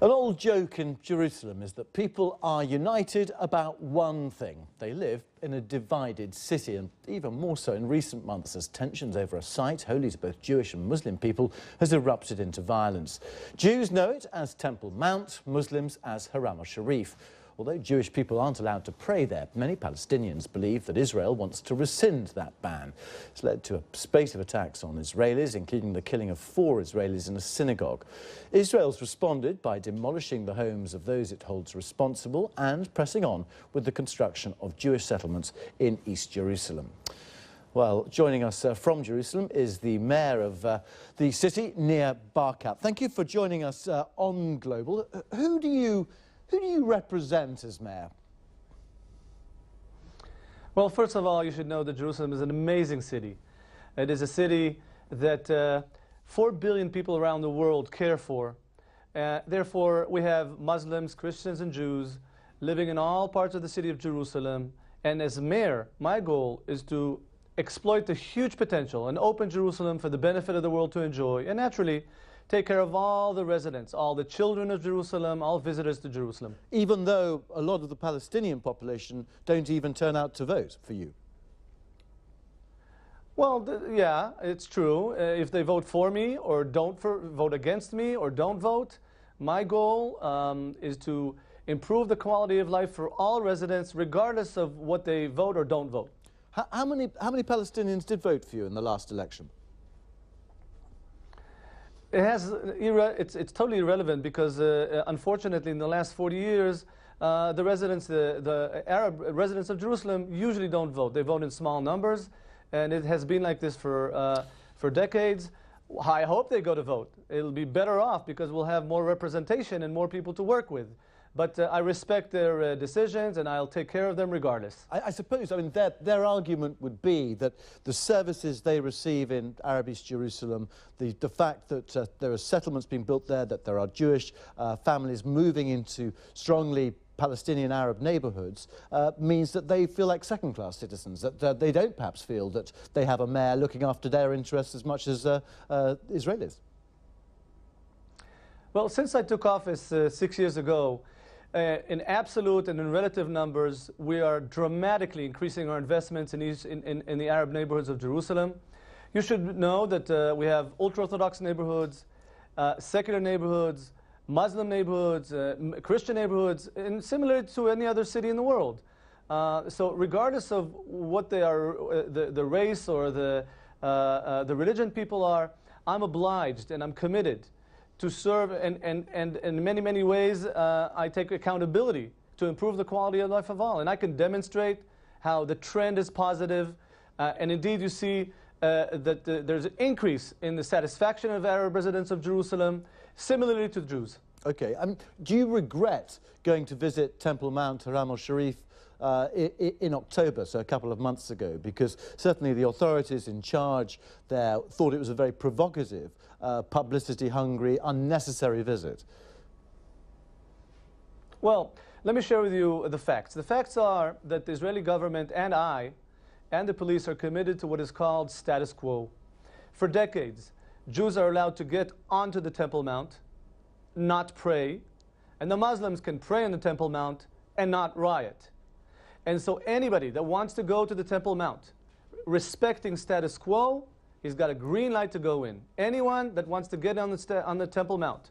An old joke in Jerusalem is that people are united about one thing. They live in a divided city, and even more so in recent months as tensions over a site holy to both Jewish and Muslim people has erupted into violence. Jews know it as Temple Mount, Muslims as Haram al-Sharif. Although Jewish people aren't allowed to pray there, many Palestinians believe that Israel wants to rescind that ban. It's led to a spate of attacks on Israelis, including the killing of 4 Israelis in a synagogue. Israel's responded by demolishing the homes of those it holds responsible and pressing on with the construction of Jewish settlements in East Jerusalem. Well, joining us from Jerusalem is the mayor of the city, Nir Barkat. Thank you for joining us on Global. Who do you represent as mayor? Well, first of all, you should know that Jerusalem is an amazing city. It is a city that 4 billion people around the world care for. Therefore, we have Muslims, Christians, and Jews living in all parts of the city of Jerusalem. And as mayor, my goal is to exploit the huge potential and open Jerusalem for the benefit of the world to enjoy, and naturally, take care of all the residents, all the children of Jerusalem, all visitors to Jerusalem. Even though a lot of the Palestinian population don't even turn out to vote for you. Well, yeah, it's true. If they vote for me or don't vote against me or don't vote, my goal is to improve the quality of life for all residents, regardless of what they vote or don't vote. How many Palestinians did vote for you in the last election? It's totally irrelevant because, unfortunately, in the last 40 years, the Arab residents of Jerusalem usually don't vote. They vote in small numbers, and it has been like this for decades. I hope they go to vote. It'll be better off because we'll have more representation and more people to work with. But I respect their decisions, and I'll take care of them regardless. I suppose, I mean, their argument would be that the services they receive in Arab East Jerusalem, the fact that there are settlements being built there, that there are Jewish families moving into strongly Palestinian Arab neighbourhoods, means that they feel like second-class citizens, that they don't perhaps feel that they have a mayor looking after their interests as much as Israelis. Well, since I took office 6 years ago, in absolute and in relative numbers, we are dramatically increasing our investments in the Arab neighborhoods of Jerusalem. You should know that we have ultra-Orthodox neighborhoods, secular neighborhoods, Muslim neighborhoods, Christian neighborhoods, and similar to any other city in the world. So regardless of what they are, the race or the religion people are, I'm obliged and I'm committed to serve, and in many, many ways, I take accountability to improve the quality of life of all. And I can demonstrate how the trend is positive, and indeed you see that there's an increase in the satisfaction of Arab residents of Jerusalem, similarly to Jews. Okay, do you regret going to visit Temple Mount, Haram al-Sharif, in October, so a couple of months ago, because certainly the authorities in charge there thought it was a very provocative, publicity-hungry, unnecessary visit? Well, let me share with you the facts. The facts are that the Israeli government and I and the police are committed to what is called status quo. For decades, Jews are allowed to get onto the Temple Mount, not pray, and the Muslims can pray on the Temple Mount and not riot. And so anybody that wants to go to the Temple Mount, respecting status quo, he's got a green light to go in. Anyone that wants to get on the Temple Mount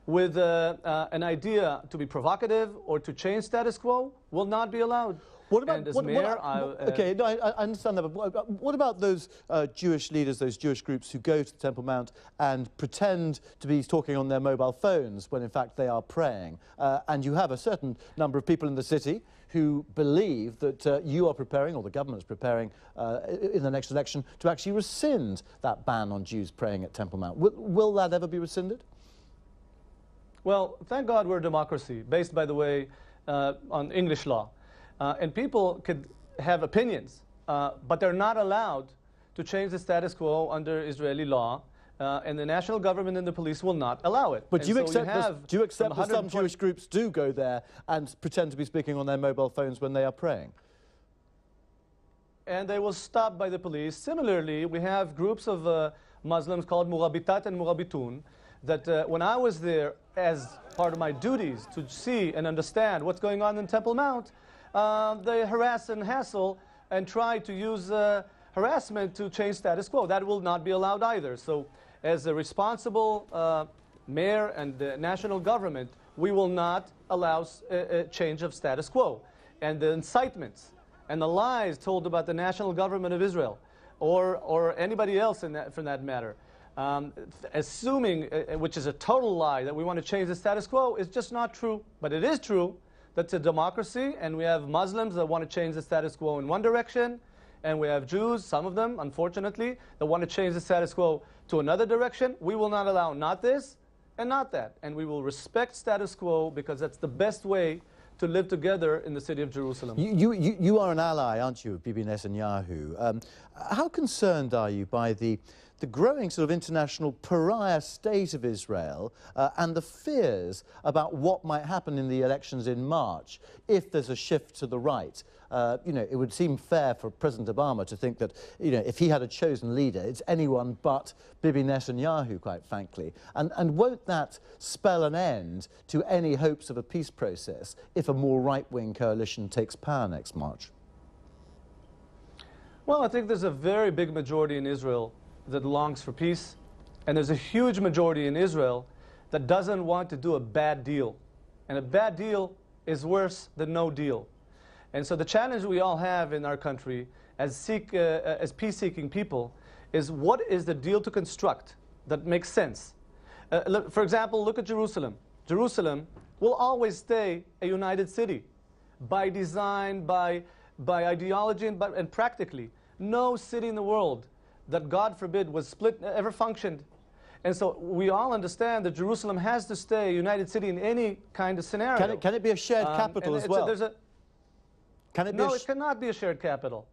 with an idea to be provocative or to change status quo will not be allowed. What about, okay, no, I understand that, but what about those Jewish leaders, those Jewish groups who go to the Temple Mount and pretend to be talking on their mobile phones when in fact they are praying? And you have a certain number of people in the city who believe that you are preparing, or the government is preparing in the next election, to actually rescind that ban on Jews praying at Temple Mount. Will that ever be rescinded? Well, thank God we're a democracy, based, by the way, on English law. And people could have opinions, but they're not allowed to change the status quo under Israeli law, and the national government and the police will not allow it. But do you accept that some Jewish groups do go there and pretend to be speaking on their mobile phones when they are praying? And they will stop by the police. Similarly, we have groups of Muslims called Murabitat and Murabitun that when I was there as part of my duties to see and understand what's going on in Temple Mount, they harass and hassle and try to use harassment to change status quo. That will not be allowed either. So as a responsible mayor and the national government, we will not allow a change of status quo. And the incitements and the lies told about the national government of Israel or anybody else for that matter, assuming, which is a total lie, that we want to change the status quo is just not true. But it is true that it's a democracy, and we have Muslims that want to change the status quo in one direction, and we have Jews, some of them, unfortunately, that want to change the status quo to another direction. We will not allow not this and not that. And we will respect status quo because that's the best way to live together in the city of Jerusalem. You are an ally, aren't you, of Bibi Netanyahu? How concerned are you by the growing sort of international pariah state of Israel and the fears about what might happen in the elections in March if there's a shift to the right? You know, it would seem fair for President Obama to think that, you know, if he had a chosen leader, it's anyone but Bibi Netanyahu, quite frankly. And won't that spell an end to any hopes of a peace process if a more right-wing coalition takes power next March? Well, I think there's a very big majority in Israel that longs for peace, and there's a huge majority in Israel that doesn't want to do a bad deal. And a bad deal is worse than no deal. And so the challenge we all have in our country as peace-seeking people is what is the deal to construct that makes sense. For example, look at Jerusalem. Jerusalem will always stay a united city by design, by ideology, and practically. No city in the world that, God forbid, was split ever functioned. And so we all understand that Jerusalem has to stay a united city in any kind of scenario. Can it be a shared capital as well? No, it cannot be a shared capital.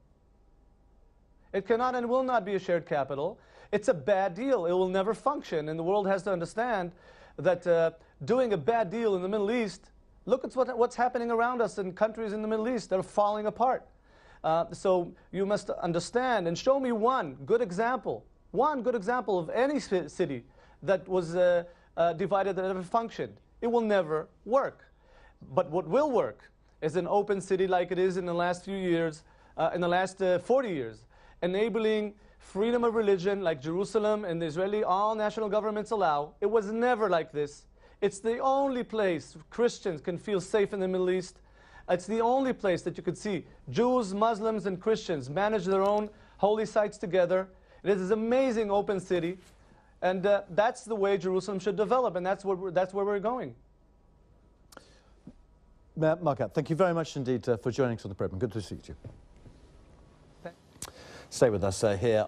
It cannot and will not be a shared capital. It's a bad deal. It will never function. And the world has to understand that doing a bad deal in the Middle East, look at what's happening around us in countries in the Middle East that are falling apart. So you must understand and show me one good example of any city that was divided that never functioned. It will never work. But what will work is an open city like it is in the last few years, in the last 40 years, enabling freedom of religion like Jerusalem and the Israeli all national governments allow. It was never like this. It's the only place Christians can feel safe in the Middle East. It's the only place that you could see Jews, Muslims, and Christians manage their own holy sites together. It is an amazing open city, and that's the way Jerusalem should develop, and that's where we're going. Nir Barkat, thank you very much indeed for joining us on the program. Good to see you. Stay with us here.